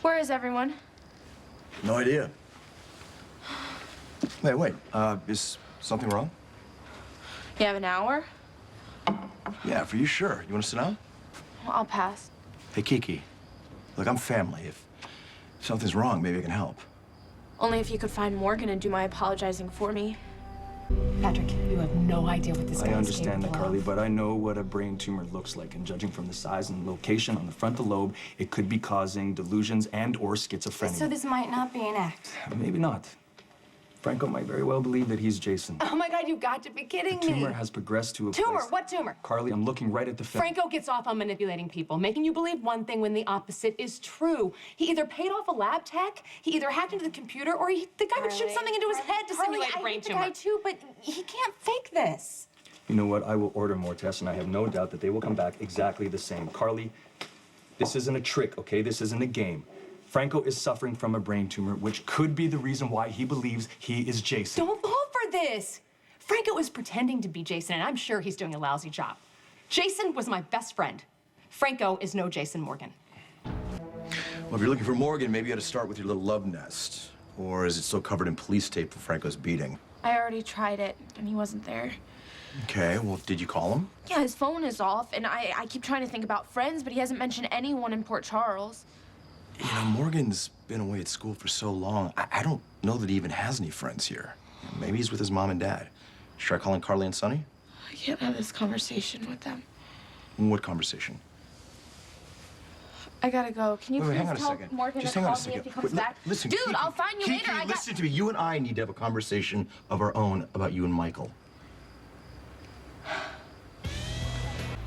Where is everyone? No idea. Wait. Is something wrong? You have an hour? Yeah, for you, sure. You want to sit down? Well, I'll pass. Hey, Kiki. Look, I'm family. If something's wrong, maybe I can help. Only if you could find Morgan and do my apologizing for me. Patrick, you have no idea what this guy is I understand that, capable Carly, of. but I know what a brain tumor looks like, and judging from the size and location on the frontal lobe, it could be causing delusions and/or schizophrenia. So this might not be an act. Maybe not. Franco might very well believe that he's Jason. Oh my God, you've got to be kidding The me. tumor has progressed to a Tumor? place... What tumor? Carly, I'm looking right at the film. Franco gets off on manipulating people, making you believe one thing when the opposite is true. He either paid off a lab tech, he either hacked into the computer, or the guy would shoot something into his head to simulate a brain tumor. I hate the guy too, but he can't fake this. You know what? I will order more tests, and I have no doubt that they will come back exactly the same. Carly, this isn't a trick, okay? This isn't a game. Franco is suffering from a brain tumor, which could be the reason why he believes he is Jason. Don't fall for this. Franco is pretending to be Jason, and I'm sure he's doing a lousy job. Jason was my best friend. Franco is no Jason Morgan. Well, if you're looking for Morgan, maybe you ought to start with your little love nest. Or is it still covered in police tape for Franco's beating? I already tried it, and he wasn't there. Okay, well, did you call him? Yeah, his phone is off, and I keep trying to think about friends, but he hasn't mentioned anyone in Port Charles. You know, Morgan's been away at school for so long, I don't know that he even has any friends here. Maybe he's with his mom and dad. Should I try calling Carly and Sonny? I can't have this conversation with them. What conversation? I gotta go. Can you Wait, please hang on a tell second. Morgan Just to hang on call a me if second. he comes Wait, back? listen, Dude, Kiki, I'll find you Kiki, later. listen to me. You and I need to have a conversation of our own about you and Michael.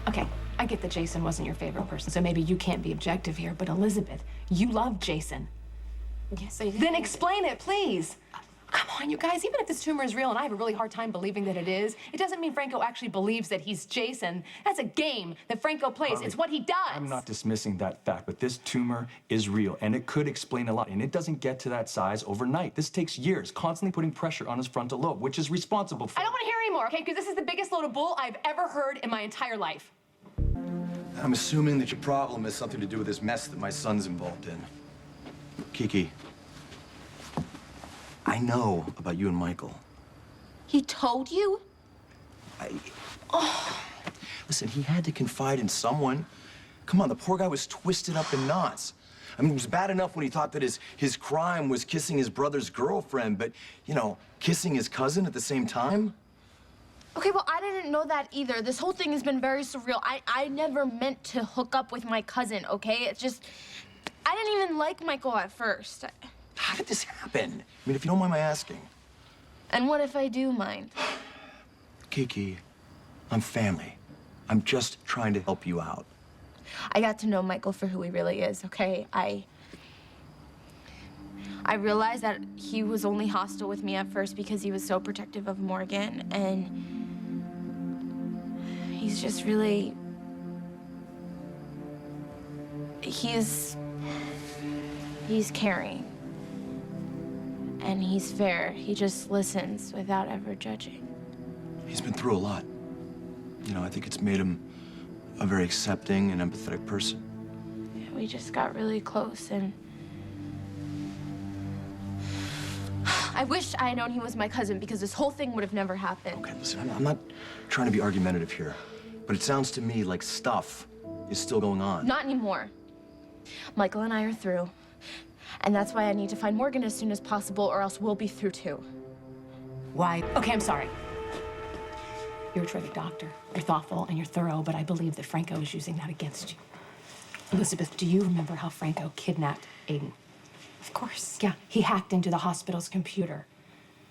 Okay, I get that Jason wasn't your favorite person, so maybe you can't be objective here, but Elizabeth, you love Jason. Yes, I did. Then explain it, please. Come on, you guys, even if this tumor is real, and I have a really hard time believing that it is, it doesn't mean Franco actually believes that he's Jason. That's a game that Franco plays. Carly, It's what he does. I'm not dismissing that fact, but this tumor is real, and it could explain a lot, and it doesn't get to that size overnight. This takes years, constantly putting pressure on his frontal lobe, which is responsible for... I don't want to hear anymore, okay? Because this is the biggest load of bull I've ever heard in my entire life. I'm assuming that your problem has something to do with this mess that my son's involved in. Kiki, I know about you and Michael. He told you? Listen, he had to confide in someone. Come on, the poor guy was twisted up in knots. I mean, it was bad enough when he thought that his crime was kissing his brother's girlfriend, but, you know, kissing his cousin at the same time? Okay, well, I didn't know that either. This whole thing has been very surreal. I never meant to hook up with my cousin, okay? It's just, I didn't even like Michael at first. How did this happen? I mean, if you don't mind my asking. And what if I do mind? Kiki, I'm family. I'm just trying to help you out. I got to know Michael for who he really is, okay? I realized that he was only hostile with me at first because he was so protective of Morgan, and he's just really... He's caring. And he's fair. He just listens without ever judging. He's been through a lot. You know, I think it's made him a very accepting and empathetic person. Yeah, we just got really close, and I wish I had known he was my cousin because this whole thing would have never happened. Okay, listen, I'm not trying to be argumentative here, but it sounds to me like stuff is still going on. Not anymore. Michael and I are through, and that's why I need to find Morgan as soon as possible, or else we'll be through too. Why? Okay, I'm sorry. You're a terrific doctor. You're thoughtful and you're thorough, but I believe that Franco is using that against you. Elizabeth, do you remember how Franco kidnapped Aiden? Of course. Yeah, he hacked into the hospital's computer.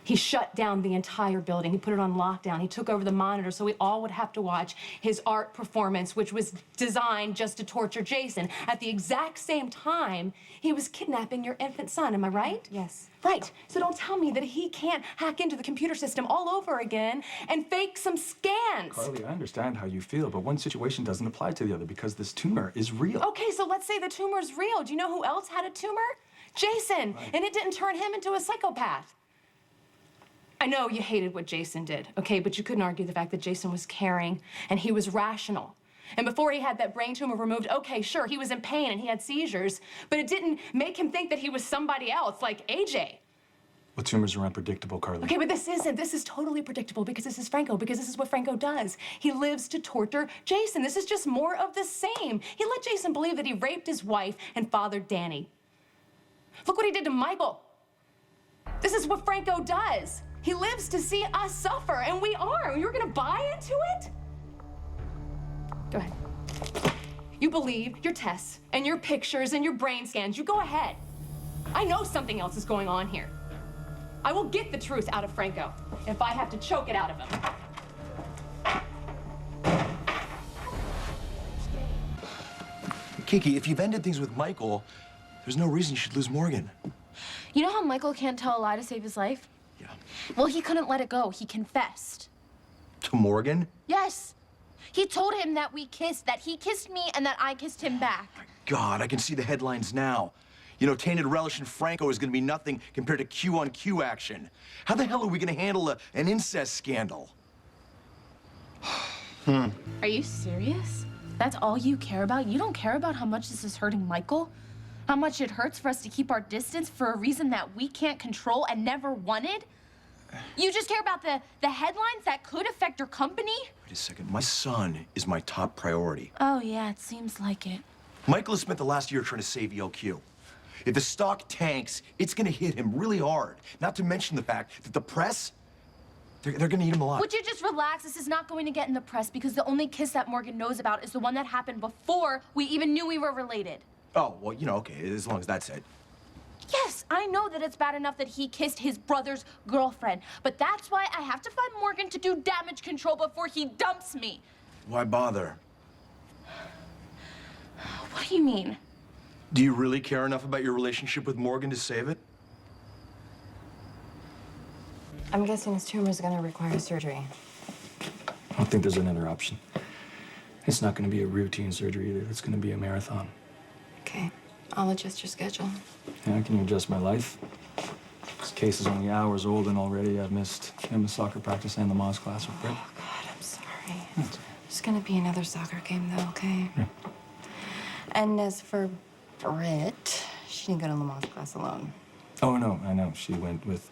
He shut down the entire building. He put it on lockdown. He took over the monitor so we all would have to watch his art performance, which was designed just to torture Jason. At the exact same time, he was kidnapping your infant son, am I right? Yes. Right. So don't tell me that he can't hack into the computer system all over again and fake some scans. Carly, I understand how you feel, but one situation doesn't apply to the other because this tumor is real. Okay, so let's say the tumor's real. Do you know who else had a tumor? Jason. Right. And it didn't turn him into a psychopath. I know you hated what Jason did, okay, but you couldn't argue the fact that Jason was caring and he was rational. And before he had that brain tumor removed, okay, sure, he was in pain and he had seizures, but it didn't make him think that he was somebody else, like AJ. Well, tumors are unpredictable, Carly. Okay, but this isn't. This is totally predictable because this is Franco, because this is what Franco does. He lives to torture Jason. This is just more of the same. He let Jason believe that he raped his wife and fathered Danny. Look what he did to Michael. This is what Franco does. He lives to see us suffer, and we are. You're gonna buy into it? Go ahead. You believe your tests and your pictures and your brain scans. You go ahead. I know something else is going on here. I will get the truth out of Franco if I have to choke it out of him. Kiki, if you've ended things with Michael, there's no reason you should lose Morgan. You know how Michael can't tell a lie to save his life? Yeah. Well, he couldn't let it go. He confessed. To Morgan? Yes. He told him that we kissed, that he kissed me and that I kissed him back. God, I can see the headlines now. You know, Tainted Relish and Franco is gonna be nothing compared to Q on Q action. How the hell are we gonna handle an incest scandal? Are you serious? That's all you care about? You don't care about how much this is hurting Michael? How much it hurts for us to keep our distance for a reason that we can't control and never wanted? You just care about the headlines that could affect your company? Wait a second, my son is my top priority. Oh, yeah, it seems like it. Michael has spent the last year trying to save ELQ. If the stock tanks, it's gonna hit him really hard. Not to mention the fact that the press, they're gonna eat him alive. Would you just relax? This is not going to get in the press because the only kiss that Morgan knows about is the one that happened before we even knew we were related. Oh, well, you know, okay, as long as that's it. Yes, I know that it's bad enough that he kissed his brother's girlfriend, but that's why I have to find Morgan to do damage control before he dumps me. Why bother? What do you mean? Do you really care enough about your relationship with Morgan to save it? I'm guessing his tumor is going to require surgery. I don't think there's another option. It's not going to be a routine surgery either. It's going to be a marathon. Okay, I'll adjust your schedule. Yeah, can you adjust my life? This case is only hours old, and already I've missed soccer practice and the Moz class with Britt. Oh, God, I'm sorry. There's going to be another soccer game, though, okay? Yeah. And as for Britt, she didn't go to Lamont's class alone. Oh, no, I know. She went with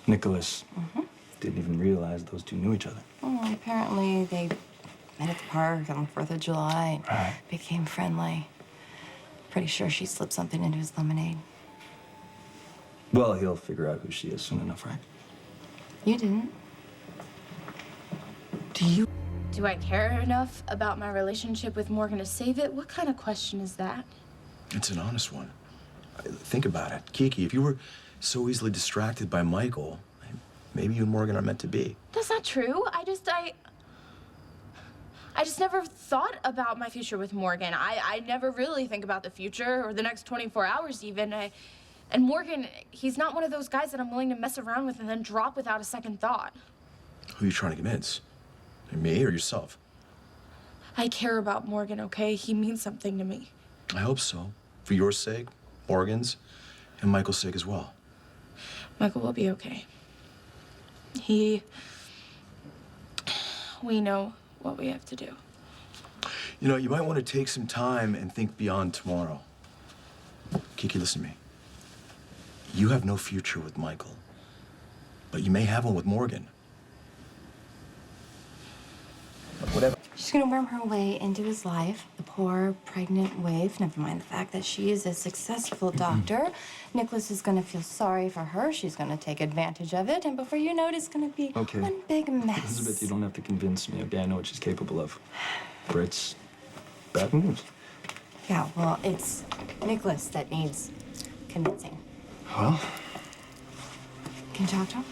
Nicholas. Didn't even realize those two knew each other. Oh, apparently they met at the park on the 4th of July. Right. Became friendly. Pretty sure she slipped something into his lemonade. Well, he'll figure out who she is soon enough, right? You didn't. Do I care enough about my relationship with Morgan to save it? What kind of question is that? It's an honest one. Think about it. Kiki, if you were so easily distracted by Michael, maybe you and Morgan are meant to be. That's not true. I just never thought about my future with Morgan. I never really think about the future or the next 24 hours even. And Morgan, he's not one of those guys that I'm willing to mess around with and then drop without a second thought. Who are you trying to convince? Me or yourself? I care about Morgan, okay? He means something to me. I hope so. For your sake, Morgan's, and Michael's sake as well. Michael will be okay. We know what we have to do. You know, you might want to take some time and think beyond tomorrow. Kiki, listen to me. You have no future with Michael, but you may have one with Morgan. Whatever. She's gonna worm her way into his life, the poor pregnant waif. Never mind the fact that she is a successful doctor. Nicholas is gonna feel sorry for her. She's gonna take advantage of it, and before you know it, it's gonna be Okay. one big mess. Elizabeth, you don't have to convince me, okay? I know what she's capable of. Britt's bad news. Yeah, well, it's Nicholas that needs convincing. Well, Can you talk to him?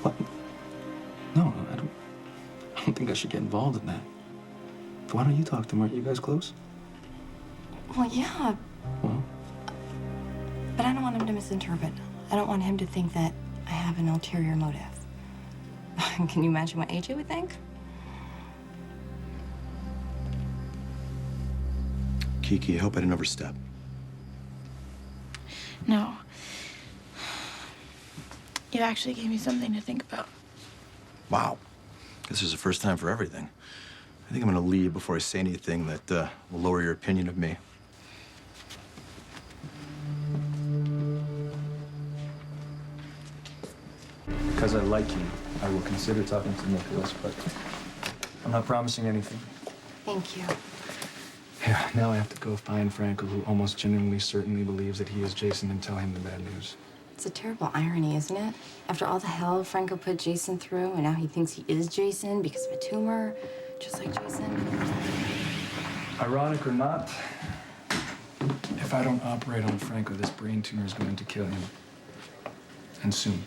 what? No, I don't think I should get involved in that. Why don't you talk to him? Aren't you guys close? Well, yeah, Well, but I don't want him to misinterpret. I don't want him to think that I have an ulterior motive. Can you imagine what AJ would think? Kiki, I hope I didn't overstep. No. You actually gave me something to think about. Wow. This is the first time for everything. I think I'm gonna leave before I say anything that will lower your opinion of me. Because I like you, I will consider talking to Nicholas, but I'm not promising anything. Thank you. Yeah, now I have to go find Franco, who almost genuinely certainly believes that he is Jason, and tell him the bad news. It's a terrible irony, isn't it? After all the hell Franco put Jason through, and now he thinks he is Jason because of a tumor, just like Jason. Ironic or not, if I don't operate on Franco, this brain tumor is going to kill him. And soon.